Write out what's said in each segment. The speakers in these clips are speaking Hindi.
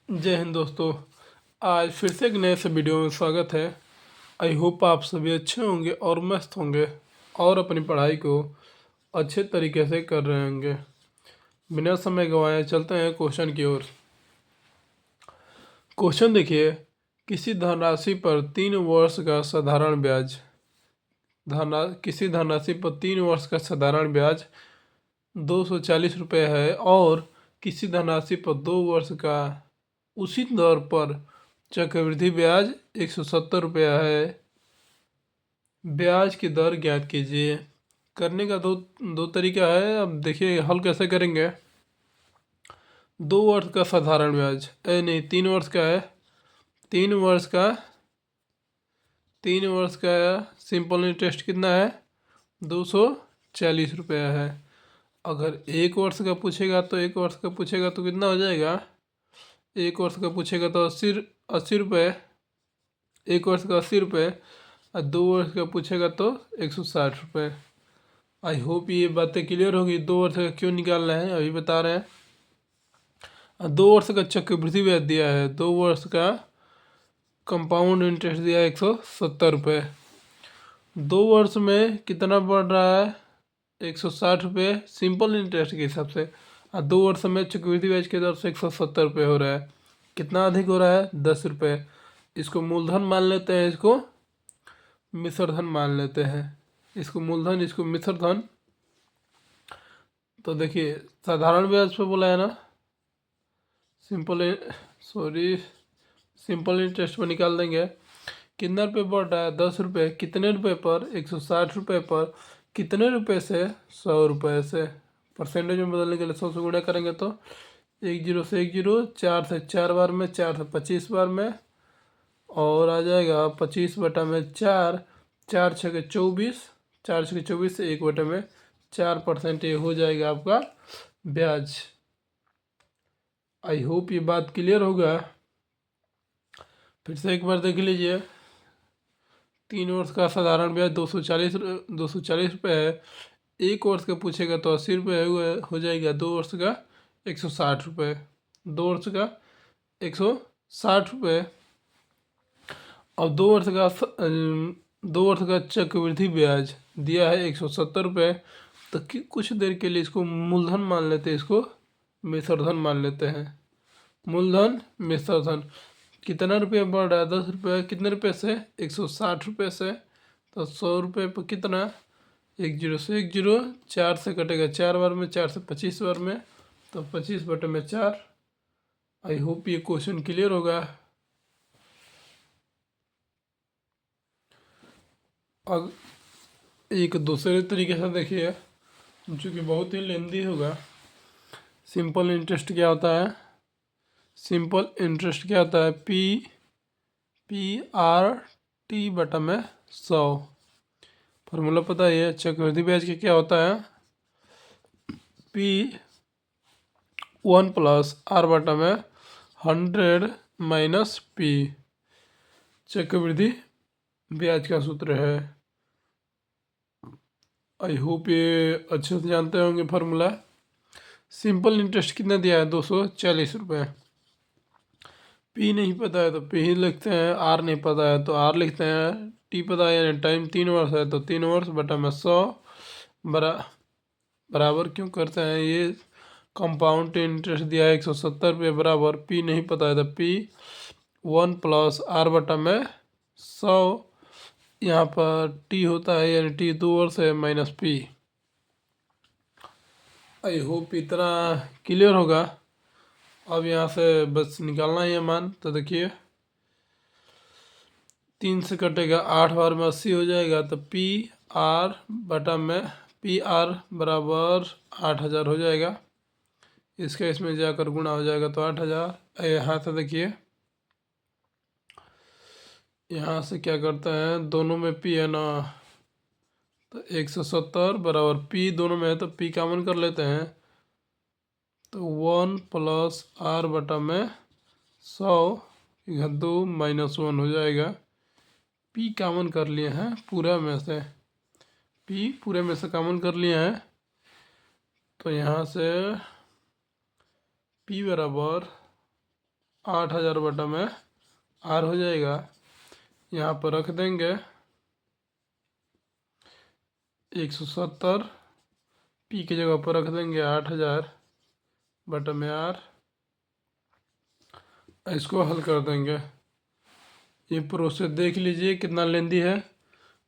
जय हिंद दोस्तों। आज फिर से एक नए से वीडियो में स्वागत है। आई होप आप सभी अच्छे होंगे और मस्त होंगे और अपनी पढ़ाई को अच्छे तरीके से कर रहे होंगे। बिना समय गंवाए चलते हैं क्वेश्चन की ओर। क्वेश्चन देखिए, किसी धनराशि पर 3 वर्ष का साधारण ब्याज किसी धनराशि पर 3 वर्ष का साधारण ब्याज 240 रुपये है और किसी धनराशि पर 2 वर्ष का उसी दर पर चक्रवृद्धि ब्याज 170 रुपया है। ब्याज की दर ज्ञात कीजिए। करने का दो तरीका है। अब देखिए हल कैसे करेंगे। 2 वर्ष का साधारण ब्याज नहीं, 3 वर्ष का है। 3 वर्ष का 3 वर्ष का सिंपल इंटरेस्ट कितना है? 240 रुपया है। अगर 1 वर्ष का पूछेगा तो 1 वर्ष का पूछेगा तो कितना हो जाएगा? 1 वर्ष का पूछेगा तो 80 रुपये। 1 वर्ष का 80 रुपये और 2 वर्ष का पूछेगा तो 160 रुपये। आई होप ये बातें क्लियर होगी। 2 वर्ष का क्यों निकालना है अभी बता रहे हैं। 2 वर्ष का चक्रवृद्धि ब्याज दिया है, 2 वर्ष का कंपाउंड इंटरेस्ट दिया है 170 रुपये। 2 वर्ष में कितना बढ़ रहा है? 160 रुपये सिंपल इंटरेस्ट के हिसाब से। और 2 वर्ष में चक्रवृद्धि ब्याज के दर से 170 रुपये हो रहा है। कितना अधिक हो रहा है? 10 रुपये। इसको मूलधन मान लेते हैं, इसको मिश्रधन मान लेते हैं। इसको मूलधन, इसको मिश्रधन। तो देखिए साधारण ब्याज पे बोला है ना, सिंपल इंटरेस्ट पर निकाल देंगे। कितना रुपये बढ़ रहा है? 10 रुपये। कितने रुपये पर? 160 रुपये पर। कितने रुपये से? 100 रुपये से। परसेंटेज में बदलने के लिए 100 से गुणा करेंगे तो 10 से 10, 4 से 4 बार में, 4 से 25 बार में, और आ जाएगा 25/4। 4×6 = 24। 4×6 = 24 से 1/4 ये हो जाएगा आपका ब्याज। आई होप ये बात क्लियर होगा। फिर से एक बार देख लीजिए। 3 वर्ष का साधारण ब्याज 240 रुपये है। 1 वर्ष का पूछेगा तो 80 रुपये हो जाएगा। 2 वर्ष का 160 रुपये। 2 वर्ष का 160 रुपये। और 2 वर्ष का चक्रवृद्धि ब्याज दिया है 170 रुपये। तो कुछ देर के लिए इसको मूलधन मान लेते हैं, इसको मिश्रधन मान लेते हैं। मूलधन मिश्रधन। कितना रुपया बढ़ रहा है? 10 रुपये। कितने रुपये से? 160 रुपये से। तो 100 रुपये पर कितना? 10 से 10, 4 से कटेगा 4 बार में, 4 से 25 बार में, तो 25/4। आई होप ये क्वेश्चन क्लियर होगा। अब एक दूसरे तरीके से देखिए, जो कि बहुत ही लेंदी होगा। सिंपल इंटरेस्ट क्या होता है? सिंपल इंटरेस्ट क्या होता है? P/R/T/100। फार्मूला पता है? चक्रवृद्धि ब्याज के क्या होता है? P1 + R/100 - P चक्रवृद्धि ब्याज का सूत्र है। आई होप ये अच्छे से जानते होंगे फार्मूला। सिंपल इंटरेस्ट कितना दिया है? 240 रुपये। पी नहीं पता है तो पी ही लिखते हैं, आर नहीं पता है तो आर लिखते हैं, टी पता है यानी टाइम 3 वर्ष है तो 3 वर्ष/100 बराबर क्यों करते हैं? ये कंपाउंड इंटरेस्ट दिया है 170 रुपये बराबर पी नहीं पता है तो P1 + R/100। यहाँ पर टी होता है यानी टी 2 वर्ष है माइनस पी। आई होप इतना क्लियर होगा। अब यहाँ से बस निकालना ही है मान। तो देखिए 3 से कटेगा, 8 बार में 80 हो जाएगा, तो PR बराबर 8000 हो जाएगा। इसका इसमें जाकर गुणा हो जाएगा तो 8000। यहाँ से देखिए, यहाँ से क्या करते हैं, दोनों में P है ना, तो 170 बराबर P दोनों में है तो P कॉमन कर लेते हैं, तो 1 + R/100 2 - 1 हो जाएगा। P कॉमन कर लिए हैं पूरा में से, P पूरे में से कॉमन कर लिए हैं, तो यहाँ से P बराबर 8000 बटा में आर हो जाएगा। यहाँ पर रख देंगे 170, पी की जगह पर रख देंगे 8000 बटा में आर। इसको हल कर देंगे। ये प्रोसेस देख लीजिए कितना लेंदी है,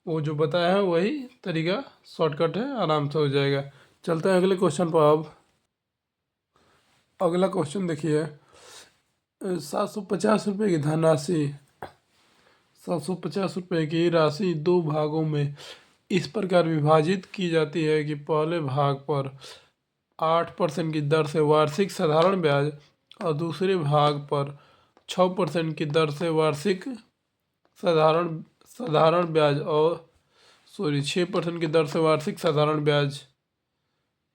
वो जो बताया है वही तरीका शॉर्टकट है, आराम से हो जाएगा। चलते हैं अगले क्वेश्चन पर। अब अगला क्वेश्चन देखिए, 750 रुपये की धनराशि, 750 रुपये की राशि दो भागों में इस प्रकार विभाजित की जाती है कि पहले भाग पर 8% की दर से वार्षिक साधारण ब्याज और दूसरे भाग पर 6% की दर से वार्षिक साधारण साधारण ब्याज और 6% की दर से वार्षिक साधारण ब्याज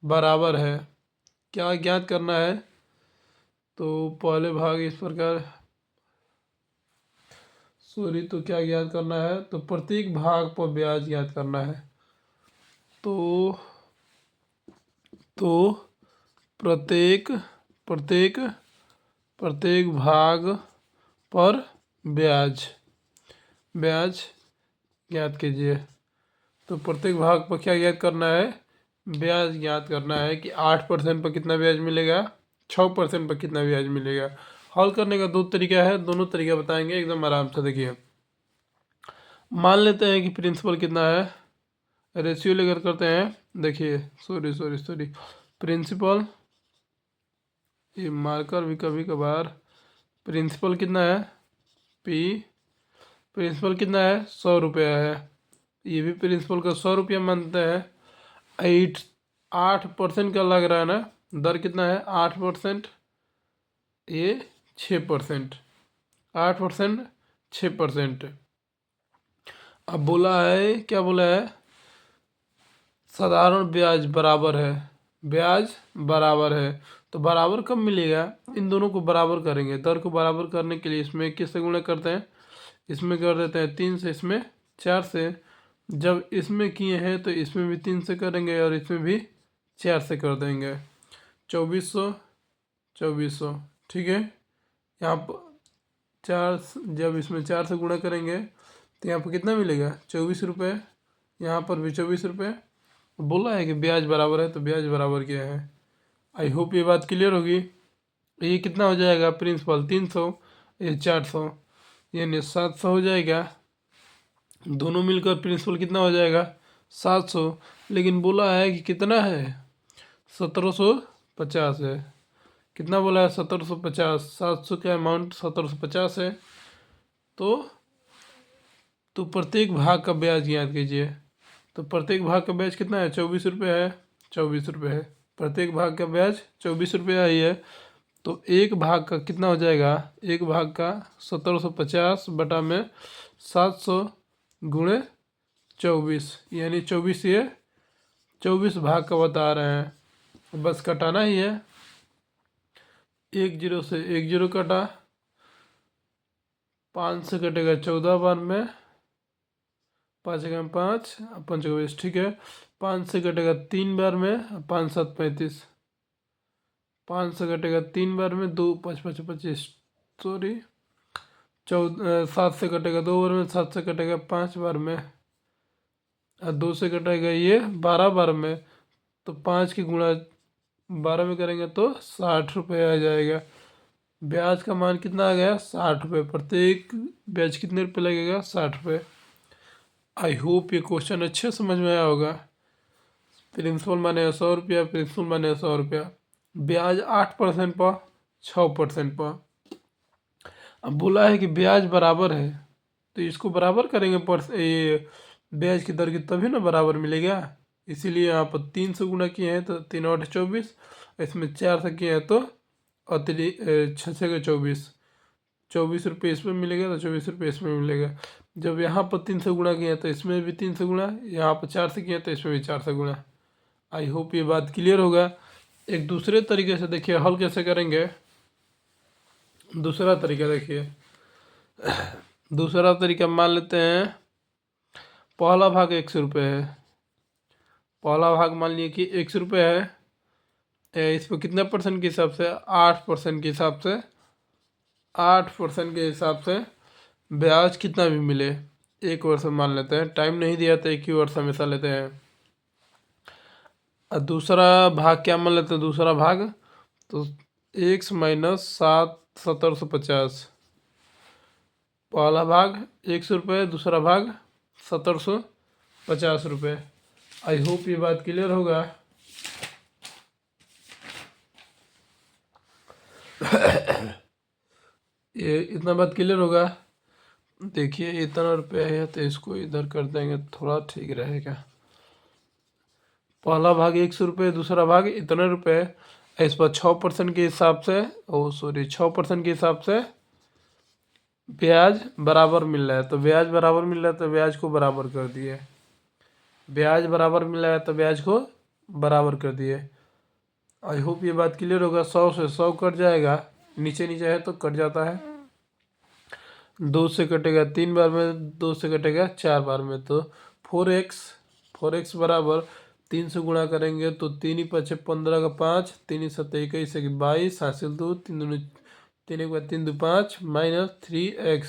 बराबर है। क्या ज्ञात करना है? तो पहले भाग इस प्रकार तो क्या ज्ञात करना है? तो प्रत्येक भाग पर ब्याज ज्ञात करना है। तो प्रत्येक प्रत्येक प्रत्येक भाग पर ब्याज ज्ञात कीजिए। तो प्रत्येक भाग पर क्या ज्ञात करना है? ब्याज ज्ञात करना है कि 8% पर कितना ब्याज मिलेगा, 6% पर कितना ब्याज मिलेगा। हल करने का दो तरीका है, दोनों तरीका बताएंगे एकदम आराम से। देखिए, मान लेते हैं कि प्रिंसिपल कितना है, रेशियो लेकर करते हैं। देखिए सॉरी प्रिंसिपल, ये मार्कर भी कभी कभार, प्रिंसिपल कितना है पी, प्रिंसिपल कितना है 100 रुपया है, ये भी प्रिंसिपल का 100 रुपया मानते हैं। 8% का लग रहा है ना, दर कितना है 8%, ये 6%, 8% 6%। अब बोला है, क्या बोला है? साधारण ब्याज बराबर है, ब्याज बराबर है। तो बराबर कब मिलेगा? इन दोनों को बराबर करेंगे। दर को बराबर करने के लिए इसमें किससे गुणा करते हैं? इसमें कर देते हैं 3 से, इसमें 4 से। जब इसमें किए हैं तो इसमें भी 3 से करेंगे और इसमें भी 4 से कर देंगे। 2400 ठीक है। यहाँ पर 4, जब इसमें 4 से गुणा करेंगे तो यहाँ पर कितना मिलेगा? 24 रुपये। यहाँ पर भी 24 रुपये। बोला है कि ब्याज बराबर है तो ब्याज बराबर क्या है। आई होप ये बात क्लियर होगी। ये कितना हो जाएगा? प्रिंसिपल 300, ये 400, यानी 700 हो जाएगा। दोनों मिलकर प्रिंसिपल कितना हो जाएगा? 700। लेकिन बोला है कि कितना है? 1750 है। कितना बोला है? 1750। 700 का अमाउंट 1750 है। तो प्रत्येक भाग का ब्याज ज्ञात कीजिए। तो प्रत्येक भाग का ब्याज कितना है? 24 रुपये है, 24 रुपये है। प्रत्येक भाग का ब्याज 24 रुपया ही है। तो एक भाग का कितना हो जाएगा? एक भाग का 1750 बटा में 700 गुणे 24, यानी 24, ये 24 भाग का बता रहे हैं। बस कटाना ही है। 1 0 से 1 0 कटा, 5 से कटेगा 14 बार में, 5 1 5, 5 20 ठीक है। 5 से कटेगा 3 बार में, 5 7 35, 5 से कटेगा 3 बार में, 2 5 5 25 सॉरी 7 से कटेगा 2 बार में, 7 से कटेगा 5 बार में, और 2 से कटेगा ये 12 बार में। तो 5 की गुणा 12 में करेंगे तो 60 रुपये आ जाएगा। ब्याज का मान कितना आ गया? 60 रुपये। प्रत्येक ब्याज कितने रुपये लगेगा? 60 रुपये। आई होप ये क्वेश्चन अच्छे समझ में आया होगा। प्रिंसिपल माने 100 रुपया, प्रिंसिपल माने 100 रुपया, ब्याज 8% पर, 6% पर। अब बोला है कि ब्याज बराबर है, तो इसको बराबर करेंगे पर ये ब्याज की दर की, तभी ना बराबर मिलेगा। इसीलिए यहाँ पर 3 से गुणा किए हैं तो 3 8 24, इसमें 4 से किए हैं तो अतिरिक्त 6 6 24, 24 रुपये इसमें मिलेगा तो 24 रुपये इसमें मिलेगा। जब यहाँ पर 3 से गुणा किया तो इसमें भी 3 से गुणा, यहाँ पर 4 से किया तो इसमें भी 4 से गुणा। आई होप ये बात क्लियर होगा। एक दूसरे तरीके से देखिए हल कैसे करेंगे। दूसरा तरीका देखिए, दूसरा तरीका मान लेते हैं पहला भाग 100 रुपये है। पहला भाग मान लिए कि 100 रुपये है। इस पर कितना परसेंट के हिसाब से? 8% के हिसाब से 8% के हिसाब से ब्याज कितना भी मिले, 1 वर्ष में मान लेते हैं, टाइम नहीं दिया तो 1 ही वर्ष हमेशा लेते हैं। और दूसरा भाग क्या मान लेते हैं, दूसरा भाग तो x माइनस 1750, पहला भाग 100 रुपये, दूसरा भाग 1750 रुपये। आई होप ये बात क्लियर होगा। ये इतना बात क्लियर होगा। देखिए इतना रुपया है तो इसको इधर कर देंगे, थोड़ा ठीक रहेगा। पहला भाग 100 रुपये, दूसरा भाग इतने रुपये। इस पर 6% के हिसाब से 6% के हिसाब से ब्याज बराबर मिल रहा है। तो ब्याज बराबर मिल रहा है तो ब्याज को बराबर कर दिए, ब्याज बराबर मिल रहा है तो ब्याज को बराबर कर दिए। आई होप ये बात क्लियर होगा। 100 से 100 कट जाएगा, नीचे नीचे है तो कट जाता है। 2 से कटेगा 3 बार में, 2 से कटेगा 4 बार में। तो 4x बराबर 3 से गुणा करेंगे तो 3 ही 5 15 का 5, 3 ही 7 21 22, हासिल 2, 3 दूनी 3 एक बार 3 2 5 माइनस 3x।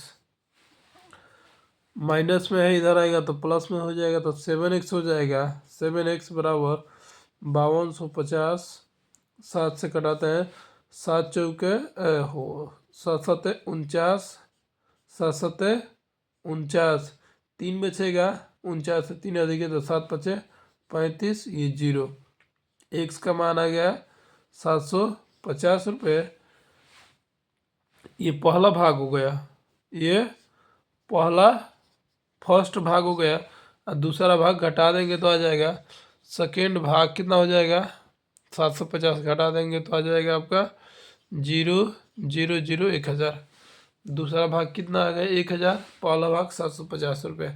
माइनस में है, इधर आएगा तो प्लस में हो जाएगा तो 7x हो जाएगा। 7x बराबर 5250। 7 से कटाते हैं, 7 चौके 7 7 49, 7 7 49, 3 बचेगा, 49 से 3 अधिक है तो 7 बचे 35, ये 0। x का मान आ गया 750 रुपये। ये पहला भाग हो गया, ये पहला फर्स्ट भाग हो गया। और दूसरा भाग घटा देंगे तो आ जाएगा सेकेंड भाग, कितना हो जाएगा 750 घटा देंगे तो आ जाएगा आपका 0,0,0,1000। दूसरा भाग कितना आ गया 1000, पहला भाग 750 रुपये।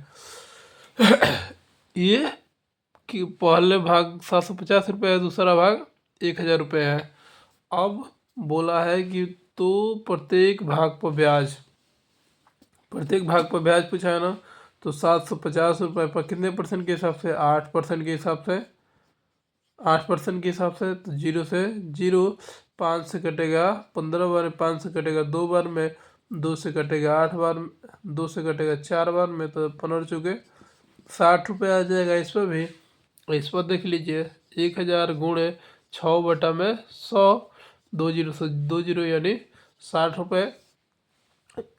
ये कि पहले भाग 750 रुपये है, दूसरा भाग 1000 रुपये है। अब बोला है कि तो प्रत्येक भाग पर ब्याज पूछा है ना, तो 750 रुपये पर कितने परसेंट के हिसाब से, 8% के हिसाब से, 8% के हिसाब से। तो 0 से 0, 5 से कटेगा 15 बार में, 5 से कटेगा 2 बार में, 2 से कटेगा 8 बार, 2 से कटेगा 4 बार में, तो 15 चुके 60 रुपये आ जाएगा। इस पर भी, इस पर देख लीजिए 1000 गुणे 6 बटा में 100, 2 0 से 2 0 यानी 60 रुपये।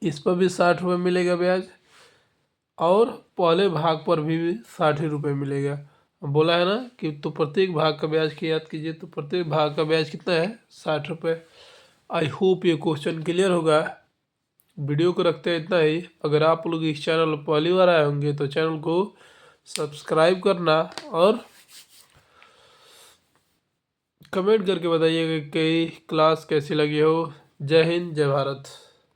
इस पर भी 60 रुपये मिलेगा ब्याज, और पहले भाग पर भी 60 रुपये मिलेगा। बोला है ना कि तो प्रत्येक भाग का ब्याज की याद कीजिए, तो प्रत्येक भाग का ब्याज कितना है 60 रुपये। आई होप ये क्वेश्चन क्लियर होगा। वीडियो को रखते हैं इतना ही। अगर आप लोग इस चैनल पर पहली बार आए होंगे तो चैनल को सब्सक्राइब करना और कमेंट करके बताइएगा कि क्लास कैसी लगी हो। जय हिंद, जय भारत।